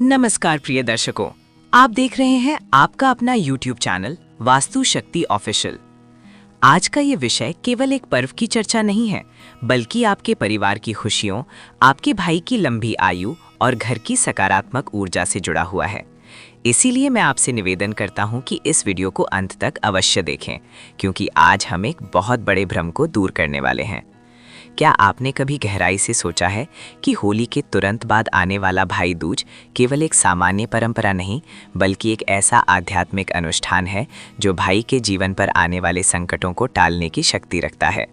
नमस्कार प्रिय दर्शकों, आप देख रहे हैं आपका अपना YouTube चैनल वास्तु शक्ति ऑफिशियल। आज का ये विषय केवल एक पर्व की चर्चा नहीं है, बल्कि आपके परिवार की खुशियों, आपके भाई की लंबी आयु और घर की सकारात्मक ऊर्जा से जुड़ा हुआ है। इसीलिए मैं आपसे निवेदन करता हूं कि इस वीडियो को अंत तक अवश्य देखें, क्योंकि आज हम एक बहुत बड़े भ्रम को दूर करने वाले हैं। क्या आपने कभी गहराई से सोचा है कि होली के तुरंत बाद आने वाला भाई दूज केवल एक सामान्य परंपरा नहीं, बल्कि एक ऐसा आध्यात्मिक अनुष्ठान है जो भाई के जीवन पर आने वाले संकटों को टालने की शक्ति रखता है।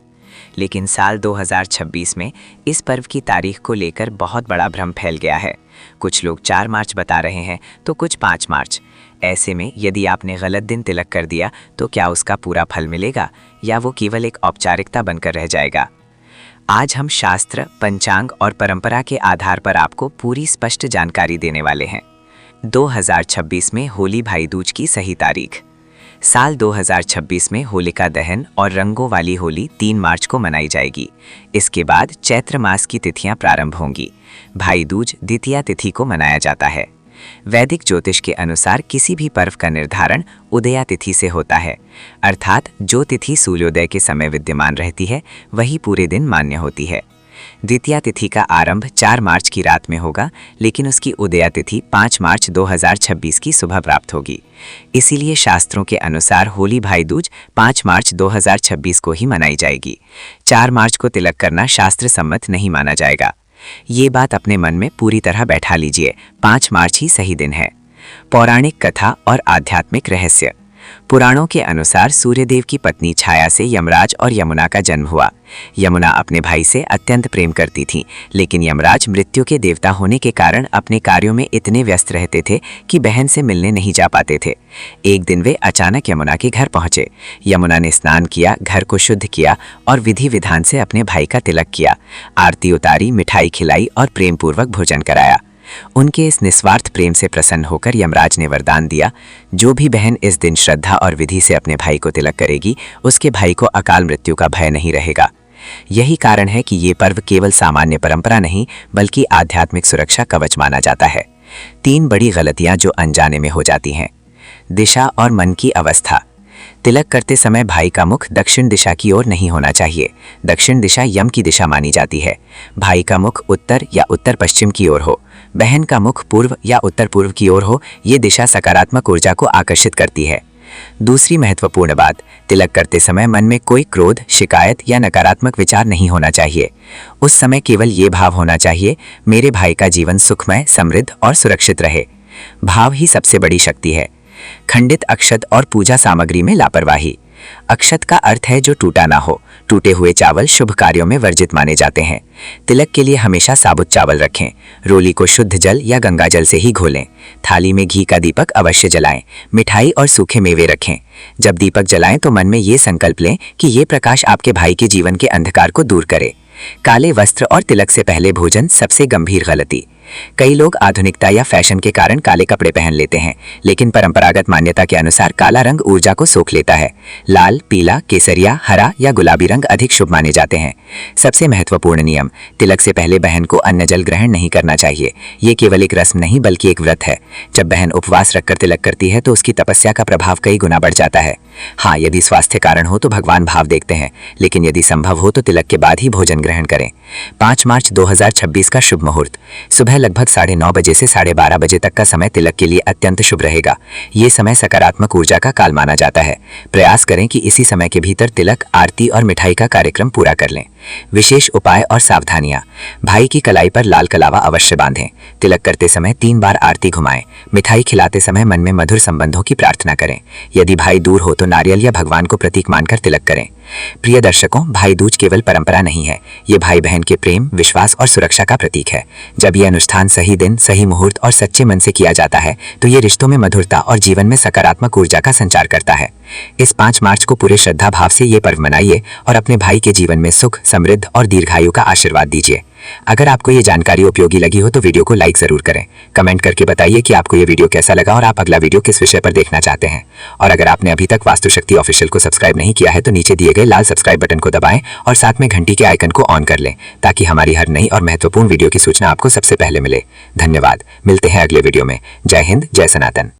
लेकिन साल 2026 में इस पर्व की तारीख को लेकर बहुत बड़ा भ्रम फैल गया है। कुछ लोग 4 मार्च बता रहे हैं तो कुछ 5 मार्च। ऐसे में यदि आपने गलत दिन तिलक कर दिया तो क्या उसका पूरा फल मिलेगा या वो केवल एक औपचारिकता बनकर रह जाएगा? आज हम शास्त्र, पंचांग और परंपरा के आधार पर आपको पूरी स्पष्ट जानकारी देने वाले हैं। 2026 में होली भाई दूज की सही तारीख। साल 2026 में होलिका दहन और रंगों वाली होली 3 मार्च को मनाई जाएगी। इसके बाद चैत्र मास की तिथियां प्रारंभ होंगी। भाई दूज द्वितीया तिथि को मनाया जाता है। वैदिक ज्योतिष के अनुसार किसी भी पर्व का निर्धारण उदया तिथि से होता है, अर्थात जो तिथि सूर्योदय के समय विद्यमान रहती है वही पूरे दिन मान्य होती है। द्वितीया तिथि का आरंभ 4 मार्च की रात में होगा, लेकिन उसकी उदया तिथि 5 मार्च 2026 की सुबह प्राप्त होगी। इसीलिए शास्त्रों के अनुसार होली भाई दूज 5 मार्च 2026 को ही मनाई जाएगी। 4 मार्च को तिलक करना शास्त्र सम्मत नहीं माना जाएगा। ये बात अपने मन में पूरी तरह बैठा लीजिए, 5 मार्च ही सही दिन है। पौराणिक कथा और आध्यात्मिक रहस्य। पुराणों के अनुसार सूर्यदेव की पत्नी छाया से यमराज और यमुना का जन्म हुआ। यमुना अपने भाई से अत्यंत प्रेम करती थी, लेकिन यमराज मृत्यु के देवता होने के कारण अपने कार्यों में इतने व्यस्त रहते थे कि बहन से मिलने नहीं जा पाते थे। एक दिन वे अचानक यमुना के घर पहुंचे। यमुना ने स्नान किया, घर को शुद्ध किया और विधि विधान से अपने भाई का तिलक किया, आरती उतारी, मिठाई खिलाई और प्रेम पूर्वक भोजन कराया। उनके इस निस्वार्थ प्रेम से प्रसन्न होकर यमराज ने वरदान दिया, जो भी बहन इस दिन श्रद्धा और विधि से अपने भाई को तिलक करेगी, उसके भाई को अकाल मृत्यु का भय नहीं रहेगा। यही कारण है कि ये पर्व केवल सामान्य परंपरा नहीं, बल्कि आध्यात्मिक सुरक्षा कवच माना जाता है। 3 बड़ी गलतियां जो अनजाने में हो जाती हैं। दिशा और मन की अवस्था। तिलक करते समय भाई का मुख दक्षिण दिशा की ओर नहीं होना चाहिए। दक्षिण दिशा यम की दिशा मानी जाती है। भाई का मुख उत्तर या उत्तर पश्चिम की ओर हो, बहन का मुख पूर्व या उत्तर पूर्व की ओर हो। ये दिशा सकारात्मक ऊर्जा को आकर्षित करती है। दूसरी महत्वपूर्ण बात, तिलक करते समय मन में कोई क्रोध, शिकायत या नकारात्मक विचार नहीं होना चाहिए। उस समय केवल ये भाव होना चाहिए, मेरे भाई का जीवन सुखमय, समृद्ध और सुरक्षित रहे। भाव ही सबसे बड़ी शक्ति है। खंडित अक्षत और पूजा सामग्री में लापरवाही। अक्षत का अर्थ है जो टूटा ना हो। टूटे हुए चावल शुभ कार्यों में वर्जित माने जाते हैं। तिलक के लिए हमेशा साबुत चावल रखें। रोली को शुद्ध जल या गंगा जल से ही घोलें। थाली में घी का दीपक अवश्य जलाएं। मिठाई और सूखे मेवे रखें। जब दीपक जलाएं तो मन में ये संकल्प लें कि ये प्रकाश आपके भाई के जीवन के अंधकार को दूर करे। काले वस्त्र और तिलक से पहले भोजन सबसे गंभीर गलती। कई लोग आधुनिकता या फैशन के कारण काले कपड़े पहन लेते हैं, लेकिन परंपरागत मान्यता के अनुसार काला रंग ऊर्जा को सोख लेता है। लाल, पीला, केसरिया, हरा या गुलाबी रंग अधिक शुभ माने जाते हैं। सबसे महत्वपूर्ण नियम, तिलक से पहले बहन को अन्न जल ग्रहण नहीं करना चाहिए। ये केवल एक रस्म नहीं, बल्कि एक व्रत है। जब बहन उपवास रखकर तिलक करती है तो उसकी तपस्या का प्रभाव कई गुना बढ़ जाता है। हाँ, यदि स्वास्थ्य कारण हो तो भगवान भाव देखते हैं, लेकिन यदि संभव हो तो तिलक के बाद ही भोजन ग्रहण करें। 5 मार्च 2026 का शुभ मुहूर्त। सुबह लगभग 9:30 बजे से 12:30 बजे तक का समय तिलक के लिए अत्यंत शुभ रहेगा। ये समय सकारात्मक ऊर्जा का काल माना जाता है। प्रयास करें कि इसी समय के भीतर तिलक, आरती और मिठाई का कार्यक्रम पूरा कर लें। विशेष उपाय और सावधानियां। भाई की कलाई पर लाल कलावा अवश्य बांधें। तिलक करते समय 3 बार आरती घुमाएं। मिठाई खिलाते समय मन में मधुर संबंधों की प्रार्थना करें। यदि भाई दूर हो तो नारियल या भगवान को प्रतीक मानकर तिलक करें। प्रिय दर्शकों, भाई दूज केवल परंपरा नहीं है, ये भाई बहन के प्रेम, विश्वास और सुरक्षा का प्रतीक है। जब ये अनुष्ठान सही दिन, सही मुहूर्त और सच्चे मन से किया जाता है तो ये रिश्तों में मधुरता और जीवन में सकारात्मक ऊर्जा का संचार करता है। इस 5 मार्च को पूरे श्रद्धा भाव से ये पर्व मनाइए और अपने भाई के जीवन में सुख, समृद्ध और दीर्घायु का आशीर्वाद दीजिए। अगर आपको ये जानकारी उपयोगी लगी हो तो वीडियो को लाइक जरूर करें। कमेंट करके बताइए कि आपको ये वीडियो कैसा लगा और आप अगला वीडियो किस विषय पर देखना चाहते हैं। और अगर आपने अभी तक वास्तु शक्ति ऑफिशियल को सब्सक्राइब नहीं किया है तो नीचे दिए गए लाल सब्सक्राइब बटन को दबाएं और साथ में घंटी के आइकन को ऑन कर लें, ताकि हमारी हर नई और महत्वपूर्ण वीडियो की सूचना आपको सबसे पहले मिले। धन्यवाद। मिलते हैं अगले वीडियो में। जय हिंद, जय सनातन।